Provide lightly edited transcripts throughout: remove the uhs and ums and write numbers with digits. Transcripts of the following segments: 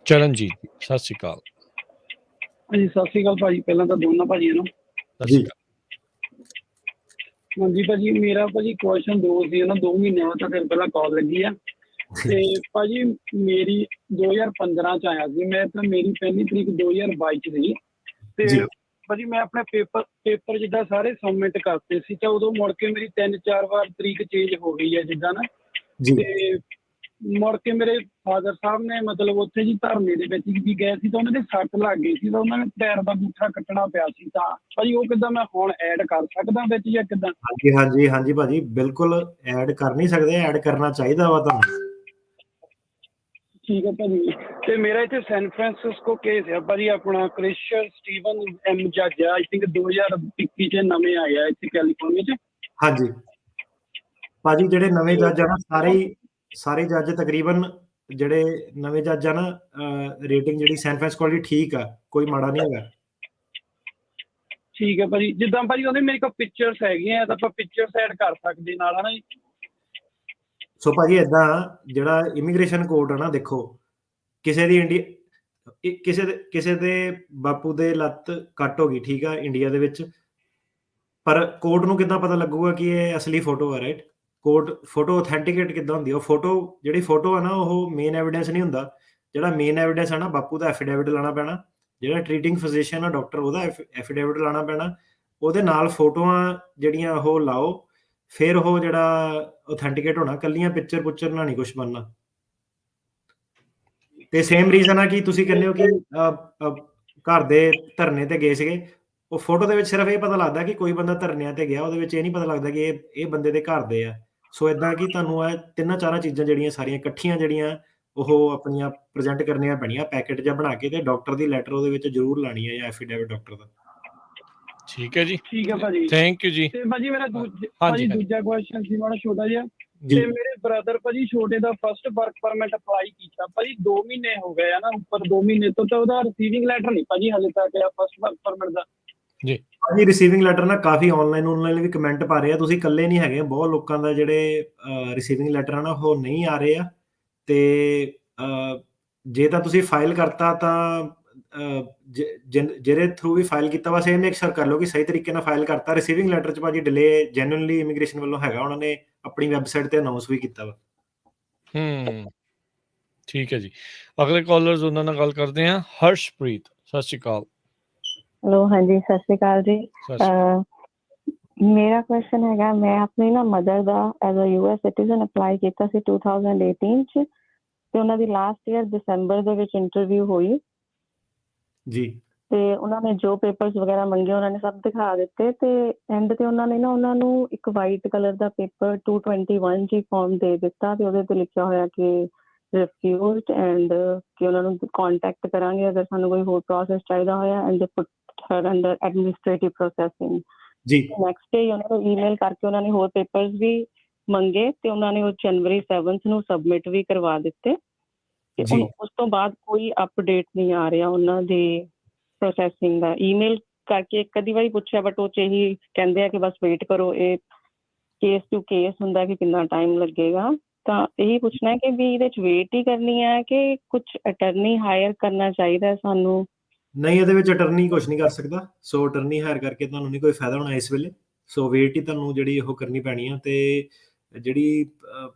ਚਰਨਜੀਤ ਜੀ, ਸਤਿ ਸ਼੍ਰੀ ਅਕਾਲ। ਹਾਂਜੀ, ਸਤਿ ਸ਼੍ਰੀ ਅਕਾਲ ਭਾਜੀ। ਪਹਿਲਾਂ ਤਾਂ ਦੋਨਾਂ ਭਾਜੀਆਂ ਨੂੰ ਸਤਿ ਸ਼੍ਰੀ ਅਕਾਲ। ਹਾਂਜੀ ਭਾਜੀ, ਮੇਰਾ ਭਾਜੀ ਕੁਐਸਚਨ 2 ਸੀ ਨਾ, 2 ਮਹੀਨਿਆਂ ਤੱਕ ਪਹਿਲਾਂ ਕਾਲ ਲੱਗੀ ਆ। ਤੇ ਭਾਜੀ ਮੇਰੀ 2015 ਚ ਆਇਆ ਸੀ ਮੈਂ, ਤਾਂ ਮੇਰੀ ਪਹਿਲੀ ਤਰੀਕ 2022 ਚ ਸੀ। ਤੇ ਭਾਜੀ ਮੈਂ ਆਪਣੇ ਪੇਪਰ ਜਿੱਦਾਂ ਸਾਰੇ ਸਬਮਿਟ ਕਰਤੇ ਸੀ, ਤਾਂ ਉਦੋਂ ਮੁੜ ਕੇ ਮੇਰੀ 3-4 ਵਾਰ ਤਰੀਕ ਚੇਂਜ ਹੋ ਗਈ ਹੈ ਜਿੱਦਾਂ ਨਾ। ਤੇ ਮੁੜ ਕੇ ਮੇਰੇ ਫਾਦਰ ਸਾਹਿਬ ਨੇ ਮਤਲਬ ਉੱਥੇ ਜੀ ਧਰਨੇ ਦੇ ਵਿੱਚ ਵੀ ਗਏ ਸੀ, ਤਾਂ ਉਹਨਾਂ ਦੇ ਸੱਟ ਲੱਗ ਗਈ ਸੀ, ਤਾਂ ਉਹਨਾਂ ਨੇ ਟਾਇਰ ਦਾ ਬੂਠਾ ਕੱਟਣਾ ਪਿਆ ਸੀ। ਤਾਂ ਭਾਜੀ ਉਹ ਕਿੱਦਾਂ ਮੈਂ ਹੁਣ ਐਡ ਕਰ ਸਕਦਾ ਵਿੱਚ ਜਾਂ ਕਿੱਦਾਂ? ਹਾਂਜੀ ਭਾਜੀ, ਬਿਲਕੁਲ ਐਡ ਕਰ ਨਹੀਂ ਸਕਦੇ, ਐਡ ਕਰਨਾ ਚਾਹੀਦਾ ਵਾ ਤੁਹਾਨੂੰ। ਠੀਕ ਹੈ ਭਾਜੀ। ਤੇ ਮੇਰਾ ਇੱਥੇ ਸੈਨ ਫਰਾਂਸਿਸਕੋ ਕੇਸ ਆ ਭਾਜੀ, ਆਪਣਾ ਕ੍ਰਿਸਚਨ ਸਟੀਵਨ ਐਮ ਜੱਜ ਆ, ਆਈ ਥਿੰਕ 2021 ਚ ਨਵੇਂ ਆਏ ਆ ਇੱਥੇ ਕੈਲੀਫੋਰਨੀਆ ਚ। ਹਾਂਜੀ ਭਾਜੀ, ਜਿਹੜੇ ਨਵੇਂ ਜੱਜ ਆ ਨਾ, ਸਾਰੇ ਜੱਜ ਤਕਰੀਬਨ ਜਿਹੜੇ ਨਵੇਂ ਜੱਜ ਆ ਨਾ, ਰੇਟਿੰਗ ਜਿਹੜੀ ਸੈਨ ਫਰਾਂਸਿਸਕੋ ਦੀ ਠੀਕ ਆ, ਕੋਈ ਮਾੜਾ ਨਹੀਂ ਹੈਗਾ। ਠੀਕ ਹੈ ਭਾਜੀ। ਜਿੱਦਾਂ ਭਾਜੀ ਉਹਦੇ ਮੇਰੇ ਕੋਲ ਪਿਕਚਰਸ ਹੈਗੀਆਂ, ਤਾਂ ਆਪਾਂ ਪਿਕਚਰਸ ਐਡ ਕਰ ਸਕਦੇ ਨਾਲ ਹਨਾ ਜੀ। ਸੋ ਭਾਜੀ ਏਦਾਂ, ਜਿਹੜਾ ਇਮੀਗ੍ਰੇਸ਼ਨ ਕੋਡ ਆ ਨਾ, ਦੇਖੋ ਕਿਸੇ ਦੀ ਕਿਸੇ ਦੇ ਬਾਪੂ ਦੇ ਲੱਤ ਕੱਟ ਹੋ ਗਈ, ਠੀਕ ਆ, ਇੰਡੀਆ ਦੇ ਵਿੱਚ, ਪਰ ਕੋਰਟ ਨੂੰ ਕਿੱਦਾਂ ਪਤਾ ਲੱਗੂਗਾ ਕਿ ਇਹ ਅਸਲੀ ਫੋਟੋ ਆ? ਰਾਈਟ, ਕੋਰਟ ਫੋਟੋ ਅਥੈਂਟੀਕੇਟ ਕਿੱਦਾਂ ਹੁੰਦੀ? ਉਹ ਜਿਹੜੀ ਫੋਟੋ ਆ ਨਾ, ਉਹ ਮੇਨ ਐਵੀਡੈਂਸ ਨਹੀਂ ਹੁੰਦਾ। ਜਿਹੜਾ ਮੇਨ ਐਵੀਡੈਂਸ ਆ ਨਾ, ਬਾਪੂ ਦਾ ਐਫੀਡੇਵਿਟ ਲਾਉਣਾ ਪੈਣਾ, ਜਿਹੜਾ ਟ੍ਰੀਟਿੰਗ ਫਿਜ਼ੀਸ਼ੀਅਨ ਆ, ਡਾਕਟਰ, ਉਹਦਾ ਐਫੀਡੇਵਿਟ ਲਾਉਣਾ ਪੈਣਾ, ਉਹਦੇ ਨਾਲ ਫੋਟੋਆਂ ਜਿਹੜੀਆਂ ਉਹ ਲਾਓ, ਫਿਰ ਉਹ ਜਿਹੜਾ ਅਥੈਂਟੀਕੇਟ ਹੋਣਾ। ਕੱਲੀਆਂ ਪਿਕਚਰ ਨਾਲ ਨਹੀਂ ਕੁਛ ਬਣਨਾ। ਤੇ ਸੇਮ ਰੀਜ਼ਨ ਆ ਕਿ ਤੁਸੀਂ ਕਹਿੰਦੇ ਹੋ ਕਿ ਘਰ ਦੇ ਧਰਨੇ ਤੇ ਗਏ ਸੀਗੇ, ਉਹ ਫੋਟੋ ਦੇ ਵਿੱਚ ਸਿਰਫ ਇਹ ਪਤਾ ਲੱਗਦਾ ਕਿ ਕੋਈ ਬੰਦਾ ਧਰਨਿਆਂ ਤੇ ਗਿਆ, ਉਹਦੇ ਵਿੱਚ ਇਹ ਨਹੀਂ ਪਤਾ ਲੱਗਦਾ ਕਿ ਇਹ ਬੰਦੇ ਦੇ ਘਰ ਦੇ ਆ। ਸੋ ਏਦਾਂ ਕਿ ਤੁਹਾਨੂੰ ਇਹ 3-4 ਚੀਜ਼ਾਂ ਜਿਹੜੀਆਂ ਸਾਰੀਆਂ ਇਕੱਠੀਆਂ ਜਿਹੜੀਆਂ ਉਹ ਆਪਣੀਆਂ ਪ੍ਰੈਜ਼ੈਂਟ ਕਰਨੀਆਂ ਪੈਣੀਆਂ, ਪੈਕੇਟ ਜਿਹਾ ਬਣਾ ਕੇ, ਤੇ ਡਾਕਟਰ ਦੀ ਲੈਟਰ ਉਹਦੇ ਵਿੱਚ ਜ਼ਰੂਰ ਲਾਣੀ ਹੈ, ਜਾਂ ਐਫੀਡੇਵਿਟ ਡਾਕਟਰ ਦਾ। ਠੀਕ ਹੈ ਜੀ, ਠੀਕ ਹੈ ਭਾਜੀ, ਥੈਂਕ ਯੂ ਜੀ। ਤੇ ਭਾਜੀ ਮੇਰਾ ਦੂਜਾ ਕੁਐਸਚਨ ਸੀ ਮਾੜਾ ਛੋਟਾ ਜਿਹਾ। ਤੇ ਮੇਰੇ ਬ੍ਰਦਰ ਭਾਜੀ ਛੋਟੇ ਦਾ ਫਸਟ ਵਰਕ ਪਰਮਿਟ ਅਪਲਾਈ ਕੀਤਾ ਭਾਜੀ, 2 ਮਹੀਨੇ ਹੋ ਗਏ ਆ ਨਾ, ਉੱਪਰ 2 ਮਹੀਨੇ ਤੋਂ, ਤਾਂ ਉਹਦਾ ਰਿਸੀਵਿੰਗ ਲੈਟਰ ਨਹੀਂ ਭਾਜੀ ਹਾਲੇ ਤੱਕ ਆ ਫਸਟ ਵਰਕ ਪਰਮਿਟ ਦਾ। ਜੀ ਭਾਜੀ, ਰਿਸੀਵਿੰਗ ਲੈਟਰ ਨਾ ਕਾਫੀ ਆਨਲਾਈਨ ਵੀ ਕਮੈਂਟ ਪਾ ਰਹੇ ਆ, ਤੁਸੀਂ ਇਕੱਲੇ ਨਹੀਂ ਹੈਗੇ, ਬਹੁਤ ਲੋਕਾਂ ਦਾ ਜਿਹੜੇ ਰਿਸੀਵਿੰਗ ਲੈਟਰ ਆ ਨਾ, ਉਹ ਨਹੀਂ ਆ ਰਹੇ ਆ। ਤੇ ਜੇ ਤਾਂ ਤੁਸੀਂ ਫਾਈਲ ਕਰਤਾ, ਤਾਂ ਜਿਹੜੇ ਥਰੂ ਵੀ ਫਾਈਲ ਕੀਤਾ ਵਾ, ਸੇਮ ਮੇਕ ਸ਼ੋਰ ਕਰ ਲਓ ਕਿ ਸਹੀ ਤਰੀਕੇ ਨਾਲ ਫਾਈਲ ਕਰਤਾ। ਰਿਸੀਵਿੰਗ ਲੈਟਰ 'ਚ ਭਾਜੀ ਡਿਲੇ ਜੈਨੂਇਨਲੀ ਇਮੀਗ੍ਰੇਸ਼ਨ ਵੱਲੋਂ ਹੈਗਾ, ਉਹਨਾਂ ਨੇ ਆਪਣੀ ਵੈਬਸਾਈਟ ਤੇ ਅਨਾਉਂਸ ਵੀ ਕੀਤਾ ਵਾ। ਠੀਕ ਹੈ ਜੀ, ਅਗਲੇ ਕਾਲਰਸ ਉਹਨਾਂ ਨਾਲ ਗੱਲ ਕਰਦੇ ਹਾਂ। ਹਰਸ਼ਪ੍ਰੀਤ, ਸਤਿ ਸ਼੍ਰੀ ਅਕਾਲ। ਹੈਲੋ, ਹਾਂਜੀ ਸਤਿ ਸ਼੍ਰੀ ਅਕਾਲ ਜੀ। ਮੇਰਾ ਕੁਐਸਚਨ ਹੈਗਾ, ਮੈਂ ਆਪਣੀ ਨਾ ਮਦਰ ਦਾ as a US citizen apply ਕੀਤਾ ਸੀ 2018 ਚ, ਤੇ ਉਹਨਾਂ ਦੀ ਲਾਸਟ ਈਅਰ ਦਸੰਬਰ ਦੇ ਵਿੱਚ ਇੰਟਰਵਿਊ ਹੋਈ ਜੀ। ਤੇ ਉਹਨਾਂ ਨੇ ਜੋ ਪੇਪਰਸ ਵਗੈਰਾ ਮੰਗੇ ਉਹਨਾਂ ਨੇ ਸਭ ਦਿਖਾ ਦਿੱਤੇ, ਤੇ ਐਂਡ ਤੇ ਉਹਨਾਂ ਨੇ ਨਾ ਉਹਨਾਂ ਨੂੰ ਇੱਕ ਵਾਈਟ ਕਲਰ ਦਾ ਪੇਪਰ 221 ਜੀ ਫਾਰਮ ਦੇ ਦਿੱਤਾ, ਤੇ ਉਹਦੇ ਤੇ ਲਿਖਿਆ ਹੋਇਆ ਕਿ ਰਿਫਿਊਜ਼ਡ, ਐਂਡ ਕਿ ਉਹਨਾਂ ਨੂੰ ਕੰਟੈਕਟ ਕਰਾਂਗੇ ਅਗਰ ਸਾਨੂੰ ਕੋਈ ਹੋਰ ਪ੍ਰੋਸੈਸ ਚਾਹੀਦਾ ਹੋਇਆ, ਐਂਡ ਦੇ ਪੁੱਟ ਹਰ ਅੰਡਰ ਐਡਮਿਨਿਸਟ੍ਰੇਟਿਵ ਪ੍ਰੋਸੈਸਿੰਗ। ਜੀ। ਨੈਕਸਟ ਡੇ ਉਹਨਾਂ ਨੂੰ ਈਮੇਲ ਕਰਕੇ ਉਹਨਾਂ ਨੇ ਹੋਰ ਪੇਪਰਸ ਵੀ ਮੰਗੇ, ਤੇ ਉਹਨਾਂ ਨੇ ਉਹ ਜਨਵਰੀ 7 ਨੂੰ ਸਬਮਿਟ ਵੀ ਕਰਵਾ ਦਿੱਤੇ। ਤੇ ਉਸ ਤੋਂ ਬਾਅਦ ਕੋਈ ਅਪਡੇਟ ਨਹੀਂ ਆ ਰਿਹਾ ਉਹਨਾਂ ਦੇ ਪ੍ਰੋਸੈਸਿੰਗ ਦਾ। ਈਮੇਲ ਕਰਕੇ ਇੱਕ ਅੱਧੀ ਵਾਰੀ ਪੁੱਛਿਆ, ਬਟ ਉਹ 'ਚ ਇਹੀ ਕਹਿੰਦੇ ਆ ਕਿ ਬਸ ਵੇਟ ਕਰੋ, ਇਹ ਕੇਸ ਟੂ ਕੇਸ ਹੁੰਦਾ ਕਿ ਕਿੰਨਾ ਟਾਈਮ ਲੱਗੇਗਾ। ਤਾਂ ਇਹੀ ਪੁੱਛਣਾ ਹੈ ਕਿ ਵੀ ਇਹਦੇ 'ਚ ਵੇਟ ਹੀ ਕਰਨੀ ਹੈ ਕਿ ਕੁਛ ਅਟਰਨੀ ਹਾਇਰ ਕਰਨਾ ਚਾਹੀਦਾ ਸਾਨੂੰ? ਨਹੀਂ, ਇਹਦੇ ਵਿੱਚ ਅਟਰਨੀ ਕੁਛ ਨਹੀਂ ਕਰ ਸਕਦਾ, ਸੋ ਅਟਰਨੀ ਹਾਇਰ ਕਰਕੇ ਤੁਹਾਨੂੰ ਨਹੀਂ ਕੋਈ ਫਾਇਦਾ ਹੋਣਾ ਇਸ ਵੇਲੇ। ਸੋ ਵੇਟ ਹੀ ਤੁਹਾਨੂੰ ਜਿਹੜੀ ਉਹ ਕਰਨੀ ਪੈਣੀ ਆ। ਤੇ ਜਿਹੜੀ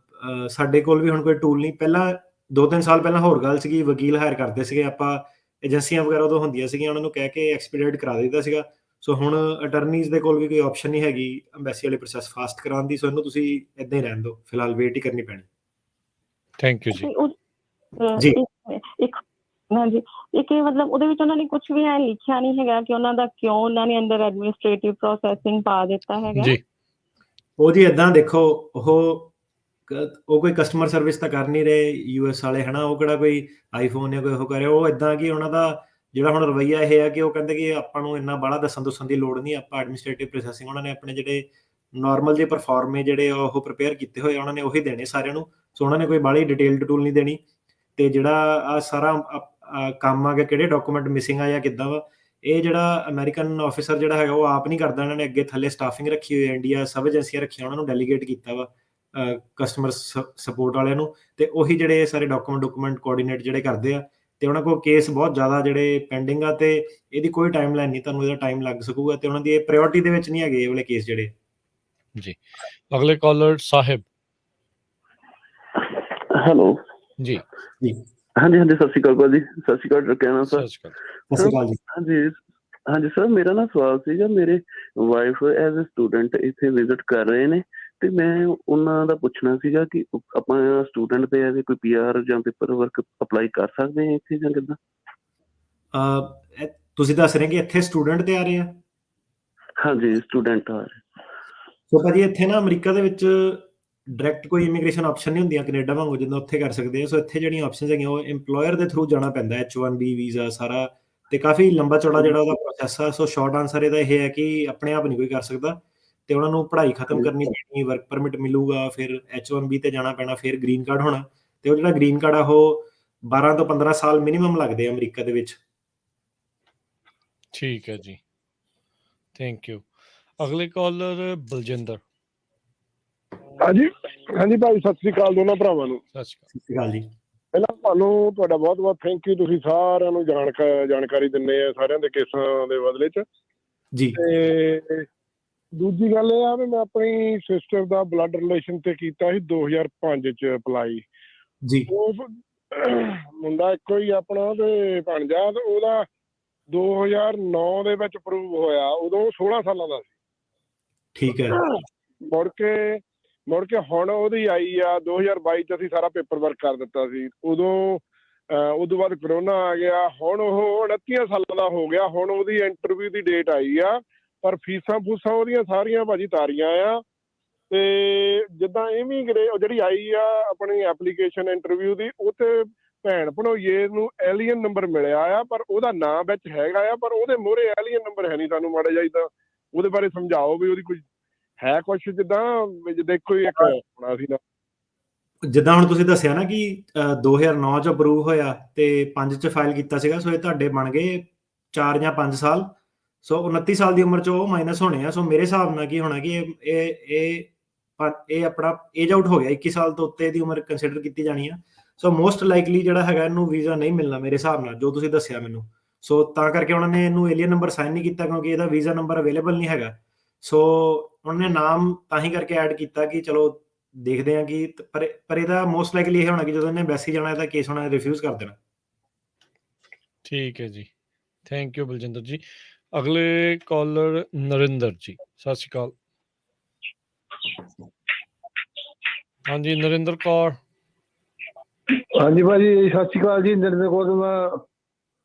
ਸਾਡੇ ਕੋਲ ਵੀ ਹੁਣ ਕੋਈ ਟੂਲ ਨਹੀਂ, ਪਹਿਲਾਂ 2-3 ਸਾਲ ਪਹਿਲਾਂ ਹੋਰ ਗੱਲ ਸੀਗੀ, ਵਕੀਲ ਹਾਇਰ ਕਰਦੇ ਸੀਗੇ ਆਪਾਂ, ਏਜੰਸੀਆਂ ਵਗੈਰਾ ਉਦੋਂ ਹੁੰਦੀਆਂ ਸੀਗੀਆਂ, ਉਹਨਾਂ ਨੂੰ ਕਹਿ ਕੇ ਐਕਸਪੀਡੀਏਟ ਕਰਾ ਦਿੱਤਾ ਸੀਗਾ। ਸੋ ਹੁਣ ਅਟਰਨੀਜ਼ ਦੇ ਕੋਲ ਵੀ ਕੋਈ ਆਪਸ਼ਨ ਨਹੀਂ ਹੈਗੀ ਅੰਬੈਸੀ ਵਾਲੇ ਪ੍ਰੋਸੈਸ ਫਾਸਟ ਕਰਾਉਣ ਦੀ। ਸੋ ਇਹਨੂੰ ਤੁਸੀਂ ਇੱਦਾਂ ਹੀ ਰਹਿਣ ਦਿਓ, ਫਿਲਹਾਲ ਵੇਟ ਹੀ ਕਰਨੀ ਪੈਣੀ। ਥੈਂਕ ਯੂ ਜੀ। ਹਾਂਜੀ, ਇੱਕ ਮਤਲਬ ਉਹਦੇ ਵਿੱਚ ਉਹਨਾਂ ਨੇ ਕੁਝ ਵੀ ਐ ਲਿਖਿਆ ਨਹੀਂ ਹੈਗਾ ਕਿ ਉਹਨਾਂ ਦਾ ਕਿਉਂ ਉਹਨਾਂ ਨੇ ਅੰਦਰ ਐਡਮਿਨਿਸਟ੍ਰੇਟਿਵ ਪ੍ਰੋਸੈਸਿੰਗ ਪਾ ਦਿੱਤਾ ਹੈਗਾ ਜੀ। ਉਹ ਜੀ ਏਦਾਂ ਦੇਖੋ, ਉਹ ਕੋਈ ਕਸਟਮਰ ਸਰਵਿਸ ਤਾਂ ਕਰ ਨਹੀਂ ਰਹੇ US ਵਾਲੇ, ਹਨਾ? ਉਹ ਕਿਹੜਾ ਕੋਈ ਆਈਫੋਨ ਜਾਂ ਕੋਈ ਉਹ ਕਰ ਰਿਹਾ। ਉਹ ਏਦਾਂ ਕਿ ਉਹਨਾਂ ਦਾ ਜਿਹੜਾ ਹੁਣ ਰਵੱਈਆ ਇਹ ਹੈ ਕਿ ਉਹ ਕਹਿੰਦੇ ਕਿ ਆਪਾਂ ਨੂੰ ਇੰਨਾ ਬਾਹਲਾ ਦੱਸਣ ਦੀ ਲੋੜ ਨਹੀਂ, ਆਪਾਂ ਐਡਮਿਨਿਸਟ੍ਰੇਟਿਵ ਪ੍ਰੋਸੈਸਿੰਗ, ਉਹਨਾਂ ਨੇ ਆਪਣੇ ਜਿਹੜੇ ਨਾਰਮਲ ਜਿਹੇ ਪਰਫਾਰਮੇ ਜਿਹੜੇ ਉਹ ਪ੍ਰੀਪੇਅਰ ਕੀਤੇ ਹੋਏ, ਉਹਨਾਂ ਨੇ ਉਹੀ ਦੇਣੇ ਸਾਰਿਆਂ ਨੂੰ। ਸੋ ਉਹਨਾਂ ਨੇ ਕੋਈ ਬਾਹਲੀ ਡਿਟੇਲਡ ਟੂਲ ਨਹੀਂ ਦੇਣੀ। ਤੇ ਜਿਹੜਾ ਆ ਸਾਰਾ ਕੰਮ ਆ ਗਿਆ, ਕਿਹੜੇ ਡਾਕੂਮੈਂਟ ਮਿਸਿੰਗ ਆ ਜਾਂ ਕਿੱਦਾਂ ਵਾ, ਇਹ ਜਿਹੜਾ ਅਮਰੀਕਨ ਆਫਿਸਰ ਜਿਹੜਾ ਹੈਗਾ ਉਹ ਆਪ ਨਹੀਂ ਕਰਦਾ। ਇਹਨਾਂ ਨੇ ਅੱਗੇ ਥੱਲੇ ਸਟਾਫਿੰਗ ਰੱਖੀ ਹੋਈ ਹੈ, ਇੰਡੀਆ ਸਬ ਏਜੰਸੀਆਂ ਰੱਖੀਆਂ, ਉਹਨਾਂ ਨੂੰ ਡੈਲੀਗੇਟ ਕੀਤਾ ਵਾ ਕਸਟਮਰ ਸਪੋਰਟ ਵਾਲਿਆਂ ਨੂੰ। ਤੇ ਉਹੀ ਜਿਹੜੇ ਸਾਰੇ ਡਾਕੂਮੈਂਟ ਕੋਆਰਡੀਨੇਟ ਜਿਹੜੇ ਕਰਦੇ ਆ, ਤੇ ਉਹਨਾਂ ਕੋਲ ਕੇਸ ਬਹੁਤ ਜ਼ਿਆਦਾ ਜਿਹੜੇ ਪੈਂਡਿੰਗ ਆ ਤੇ ਇਹਦੀ ਕੋਈ ਟਾਈਮਲਾਈਨ ਨਹੀਂ, ਤੁਹਾਨੂੰ ਇਹਦਾ ਟਾਈਮ ਲੱਗ ਸਕੂਗਾ ਤੇ ਉਹਨਾਂ ਦੀ ਇਹ ਪ੍ਰਾਇੋਰਟੀ ਦੇ ਵਿੱਚ ਨਹੀਂ ਹੈਗੇ ਇਹ ਵਾਲੇ ਕੇਸ ਜਿਹੜੇ। ਜੀ ਅਗਲੇ ਕਾਲਰ ਸਾਹਿਬ ਹੈਲੋ ਜੀ ਜੀ ਹਾਂਜੀ ਹਾਂਜੀ ਸਤਿ ਸ਼੍ਰੀ ਅਕਾਲ ਭਾਜੀ, ਸਤਿ ਸ਼੍ਰੀ ਅਕਾਲ ਕਹਿਣਾ ਸਰ। ਸਤਿ ਸ਼੍ਰੀ ਅਕਾਲ। ਸਤਿ ਸ਼੍ਰੀ ਅਕਾਲ ਜੀ। ਹਾਂਜੀ ਹਾਂਜੀ ਸਰ, ਮੇਰਾ ਨਾ ਸਵਾਲ ਸੀਗਾ, ਮੇਰੇ ਵਾਈਫ ਐਜ਼ ਅ ਸਟੂਡੈਂਟ ਇੱਥੇ ਵਿਜ਼ਿਟ ਕਰ ਰਹੇ ਨੇ ਤੇ ਮੈਂ ਉਹਨਾਂ ਦਾ ਪੁੱਛਣਾ ਸੀਗਾ ਕਿ ਆਪਾਂ ਸਟੂਡੈਂਟ ਤੇ ਐਜ਼ ਕੋਈ PR ਜਾਂ ਪੇਪਰ ਵਰਕ ਅਪਲਾਈ ਕਰ ਸਕਦੇ ਹਾਂ ਇੱਥੇ ਜਾਂ ਕਿੱਦਾਂ? ਤੁਸੀਂ ਦੱਸ ਰਹੇ ਕਿ ਇੱਥੇ ਸਟੂਡੈਂਟ ਤੇ ਆ ਰਹੇ ਆ? ਹਾਂਜੀ ਸਟੂਡੈਂਟ ਆ ਰਹੇ। ਸੋ ਭਾਜੀ ਇੱਥੇ ਨਾ ਅਮਰੀਕਾ ਦੇ ਵਿੱਚ ਡਾਇਰੈਕਟ ਕੋਈ ਇਮੀਗ੍ਰੇਸ਼ਨ ਆਪਸ਼ਨ ਨਹੀਂ ਹੁੰਦੀਆਂ ਕੈਨੇਡਾ ਵਾਂਗੂ ਜਿੱਦਾਂ ਉੱਥੇ ਕਰ ਸਕਦੇ ਆ। ਸੋ ਇੱਥੇ ਜਿਹੜੀਆਂ ਆਪਸ਼ਨਸ ਹੈਗੀਆਂ ਉਹ EMPLOYER ਦੇ ਥਰੂ ਜਾਣਾ ਪੈਂਦਾ, H1B ਵੀਜ਼ਾ ਸਾਰਾ, ਤੇ ਕਾਫੀ ਲੰਬਾ ਚੌੜਾ ਜਿਹੜਾ ਉਹਦਾ ਪ੍ਰੋਸੈਸ ਆ। ਸੋ ਸ਼ਾਰਟ ਆਨਸਰ ਇਹਦਾ ਇਹ ਹੈ ਕਿ ਆਪਣੇ ਆਪ ਨਹੀਂ ਕੋਈ ਕਰ ਸਕਦਾ ਤੇ ਉਹਨਾਂ ਨੂੰ ਪੜ੍ਹਾਈ ਖਤਮ ਕਰਨੀ ਪੈਣੀ, ਵਰਕ ਪਰਮਿਟ ਮਿਲੂਗਾ, ਫਿਰ H1B ਤੇ ਜਾਣਾ ਪੈਣਾ, ਫਿਰ ਗ੍ਰੀਨ ਕਾਰਡ ਹੋਣਾ, ਤੇ ਉਹ ਜਿਹੜਾ ਗ੍ਰੀਨ ਕਾਰਡ ਆ ਉਹ 12 ਤੋਂ 15 ਸਾਲ ਮਿਨੀਮਮ ਲੱਗਦੇ ਆ ਅਮਰੀਕਾ ਦੇ ਵਿੱਚ। ਠੀਕ ਹੈ ਜੀ, ਥੈਂਕ ਯੂ। ਅਗਲੇ ਕਾਲਰ ਬਲਜਿੰਦਰ। ਹਾਂਜੀ ਹਾਂਜੀ ਭਾਈ, ਸਤਿ ਸ੍ਰੀ ਅਕਾਲ ਦੋਨਾਂ ਭਰਾਵਾਂ ਨੂੰ। ਸਤਿ ਸ਼੍ਰੀ ਸਤਿ ਸ਼੍ਰੀ ਅਕਾਲ ਜੀ। ਪਹਿਲਾਂ ਤੁਹਾਨੂੰ ਤੁਹਾਡਾ ਬਹੁਤ ਬਹੁਤ ਥੈਂਕ ਯੂ, ਤੁਸੀਂ ਸਾਰਿਆਂ ਨੂੰ ਜਾਣਕਾਰੀ ਦਿੰਦੇ ਆ ਸਾਰਿਆਂ ਦੇ ਕੇਸਾਂ ਦੇ ਬਦਲੇ 'ਚ। ਜੀ ਤੇ ਦੂਜੀ ਗੱਲ ਇਹ ਆ ਵੀ ਮੈਂ ਆਪਣੀ ਸਿਸਟਰ ਦਾ ਬਲੱਡ ਰਿਲੇਸ਼ਨ ਤੇ ਕੀਤਾ ਸੀ 2005 'ਚ ਅਪਲਾਈ। ਜੀ ਉਹ ਮੁੰਡਾ ਇੱਕੋ ਹੀ ਆਪਣਾ ਤੇ ਭਾਣਜਾ, ਤੇ ਉਹਦਾ 2009 ਦੇ ਵਿੱਚ ਅਪਰੂਵ ਹੋਇਆ, ਉਦੋਂ 16 ਸਾਲਾਂ ਦਾ ਸੀ। ਠੀਕ ਹੈ। ਮੁੜ ਕੇ ਹੁਣ ਉਹਦੀ ਆਈ ਆ 2022 'ਚ, ਅਸੀਂ ਸਾਰਾ ਪੇਪਰ ਵਰਕ ਕਰ ਦਿੱਤਾ ਸੀ ਉਦੋਂ। ਉਦੋਂ ਬਾਅਦ ਕਰੋਨਾ ਆ ਗਿਆ, ਹੁਣ ਉਹ 29 ਸਾਲਾਂ ਦਾ ਹੋ ਗਿਆ। ਹੁਣ ਉਹਦੀ ਇੰਟਰਵਿਊ ਦੀ ਡੇਟ ਆਈ ਆ, ਪਰ ਫੀਸਾਂ ਫੂਸਾਂ ਉਹਦੀਆਂ ਸਾਰੀਆਂ ਭਾਜੀ ਤਾਰੀਆਂ ਆ। ਤੇ ਜਿੱਦਾਂ ਜਿਹੜੀ ਆਈ ਆ ਆਪਣੀ ਐਪਲੀਕੇਸ਼ਨ ਇੰਟਰਵਿਊ ਦੀ, ਉਹ ਤੇ ਭੈਣ ਭਣੋਈਏ ਨੂੰ ਐਲੀਅਨ ਨੰਬਰ ਮਿਲਿਆ ਆ, ਪਰ ਉਹਦਾ ਨਾਂ ਵਿੱਚ ਹੈਗਾ ਆ, ਪਰ ਉਹਦੇ ਮੂਹਰੇ ਐਲੀਅਨ ਨੰਬਰ ਹੈ ਨਹੀਂ। ਸਾਨੂੰ ਮਾੜਾ ਜਿਹਾ ਤਾਂ ਉਹਦੇ ਬਾਰੇ ਸਮਝਾਓ ਵੀ ਉਹਦੀ ਕੋਈ ਹੈ ਕੁਛ, ਜਿੱਦਾਂ ਦੇਖੋ ਇੱਕ ਹੋਣਾ ਸੀ ਨਾ। ਜਿੱਦਾਂ ਹੁਣ ਤੁਸੀਂ ਦੱਸਿਆ ਨਾ ਕਿ 2009 ਚ ਅਪਰੂਵ ਹੋਇਆ ਤੇ 5 ਚ ਫਾਈਲ ਕੀਤਾ ਸੀਗਾ, ਸੋ ਇਹ ਤੁਹਾਡੇ ਬਣ ਗਏ 4 ਜਾਂ 5 ਸਾਲ। ਸੋ 29 ਸਾਲ ਦੀ ਉਮਰ ਚ ਉਹ ਮਾਈਨਸ ਹੋਣੇ ਆ। ਸੋ ਮੇਰੇ ਹਿਸਾਬ ਨਾਲ ਕੀ ਹੋਣਾ ਕਿ ਇਹ ਆਪਣਾ ਏਜ ਆਊਟ ਹੋ ਗਿਆ, 21 ਸਾਲ ਤੋਂ ਉੱਤੇ ਦੀ ਉਮਰ ਕੰਸੀਡਰ ਕੀਤੀ ਜਾਣੀ ਆ। ਸੋ ਮੋਸਟ ਲਾਈਕਲੀ ਜਿਹੜਾ ਹੈਗਾ ਇਹਨੂੰ ਵੀਜ਼ਾ ਨਹੀਂ ਮਿਲਣਾ ਮੇਰੇ ਹਿਸਾਬ ਨਾਲ, ਜੋ ਤੁਸੀਂ ਦੱਸਿਆ ਮੈਨੂੰ। ਸੋ ਤਾਂ ਕਰਕੇ ਉਹਨਾਂ ਨੇ ਇਹਨੂੰ ਏਲੀਅਨ ਨੰਬਰ ਸਾਈਨ ਨਹੀਂ ਕੀਤਾ, ਕਿਉਂਕਿ ਇਹਦਾ ਵੀਜ਼ਾ ਨੰਬਰ ਅਵੇਲੇਬਲ ਨਹੀਂ ਹੈਗਾ। ਸੋ ਉਹਨਾਂ ਨੇ ਨਾਮ ਤਾਂ ਹੀ ਕਰਕੇ ਐਡ ਕੀਤਾ ਕਿ ਚਲੋ ਦੇਖਦੇ ਹਾਂ ਕਿ ਪਰ ਇਹਦਾ ਮੋਸਟ ਲਾਈਕਲੀ ਇਹ ਹੋਣਾ ਕਿ ਜਦੋਂ ਇਹਨੇ ਐਮਬੈਸੀ ਜਾਣਾ ਇਹਦਾ ਕੇਸ ਹੋਣਾ ਰਿਫਿਊਜ਼ ਕਰ ਦੇਣਾ। ਠੀਕ ਹੈ ਜੀ, ਥੈਂਕ ਯੂ ਬਲਜਿੰਦਰ ਜੀ। ਅਗਲੇ ਕਾਲਰ ਨਰਿੰਦਰ ਜੀ, ਸਤਿ ਸ਼੍ਰੀ ਅਕਾਲ। ਹਾਂਜੀ ਨਰਿੰਦਰ ਕੌਰ। ਹਾਂਜੀ ਭਾਜੀ ਸਤਿ ਸ਼੍ਰੀ ਅਕਾਲ ਜੀ। ਨਰਿੰਦਰ ਕੌਰ ਮੈਂ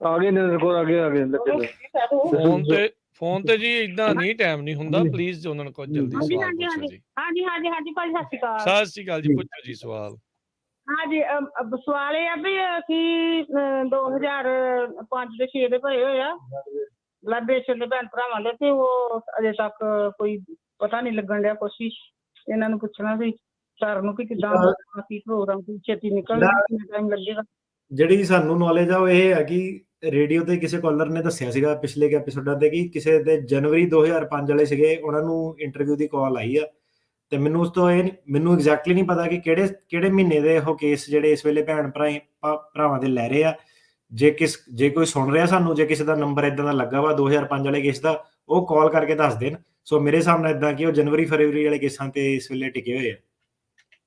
ਆ ਗਏ। ਨਰਿੰਦਰ ਕੌਰ ਆ ਗਏ ਫੋਨ ਤੇ ਜੀ ਇਦਾਂ ਨਹੀਂ, ਟਾਈਮ ਨਹੀਂ ਹੁੰਦਾ, ਪਲੀਜ਼ ਉਹਨਾਂ ਨੂੰ ਕੁਝ ਜਲਦੀ ਸਵਾਲ ਪੁੱਛੋ ਜੀ। ਹਾਂਜੀ ਭਾਜੀ ਸਤਿ ਸ਼੍ਰੀ ਅਕਾਲ। ਸਤਿ ਸ਼੍ਰੀ ਅਕਾਲ ਜੀ, ਪੁੱਛੋ ਜੀ ਸਵਾਲ। ਹਾਂਜੀ ਸਵਾਲ ਇਹ ਆ ਵੀ ਅਸੀਂ 2005 ਦੇ 6 ਦੇ ਭਰੇ ਹੋਏ ਆ ਬਲੱਡ ਰਿਲੇਸ਼ਨ ਦੇ ਭੈਣ ਭਰਾਵਾਂ ਦੇ, ਤੇ ਉਹ ਅਜੇ ਤੱਕ ਕੋਈ ਪਤਾ ਨਹੀਂ ਲੱਗਣ ਡਿਆ ਕੁਛ ਵੀ। ਇਹਨਾਂ ਨੂੰ ਪੁੱਛਣਾ ਸੀ ਸਰ ਨੂੰ ਕਿ ਕਿੱਦਾਂ ਕੀ ਪ੍ਰੋਗਰਾਮ ਛੇਤੀ ਨਿਕਲਦਾ, ਕਿੰਨਾ ਟਾਈਮ ਲੱਗੇਗਾ। ਜਿਹੜੀ ਸਾਨੂੰ ਨੌਲੇਜ ਆ ਉਹ ਇਹ ਹੈ ਕਿ ਰੇਡੀਓ ਤੇ ਕਿਸੇ ਕਾਲਰ ਨੇ ਦੱਸਿਆ ਸੀਗਾ ਪਿਛਲੇ ਐਪੀਸੋਡਾਂ ਤੇ ਕਿ ਕਿਸੇ ਦੇ ਜਨਵਰੀ 2005 ਵਾਲੇ ਸੀਗੇ, ਉਹਨਾਂ ਨੂੰ ਇੰਟਰਵਿਊ ਦੀ ਕਾਲ ਆਈ ਆ। ਤੇ ਮੈਨੂੰ ਉਸ ਤੋਂ ਮੈਨੂੰ ਐਗਜ਼ੈਕਟਲੀ ਨਹੀਂ ਪਤਾ ਕਿ ਕਿਹੜੇ ਮਹੀਨੇ ਦੇ ਉਹ ਕੇਸ ਜਿਹੜੇ ਇਸ ਵੇਲੇ ਭੈਣ ਭਰਾਵਾਂ ਦੇ ਲੈ ਰਹੇ ਆ। ਜੇ ਕੋਈ ਸੁਣ ਰਿਹਾ ਸਾਨੂੰ, ਜੇ ਕਿਸੇ ਦਾ ਨੰਬਰ ਇਦਾਂ ਦਾ ਲੱਗਾ ਵਾ 2005 ਵਾਲੇ ਕੇਸ ਦਾ, ਉਹ ਕਾਲ ਕਰਕੇ ਦੱਸ ਦੇਣ। ਸੋ ਮੇਰੇ ਹਿਸਾਬ ਨਾਲ ਇਦਾਂ ਕਿ ਉਹ ਜਨਵਰੀ ਫਰਵਰੀ ਵਾਲੇ ਕੇਸਾਂ ਤੇ ਇਸ ਵੇਲੇ ਟਿਕੇ ਹੋਏ ਆ।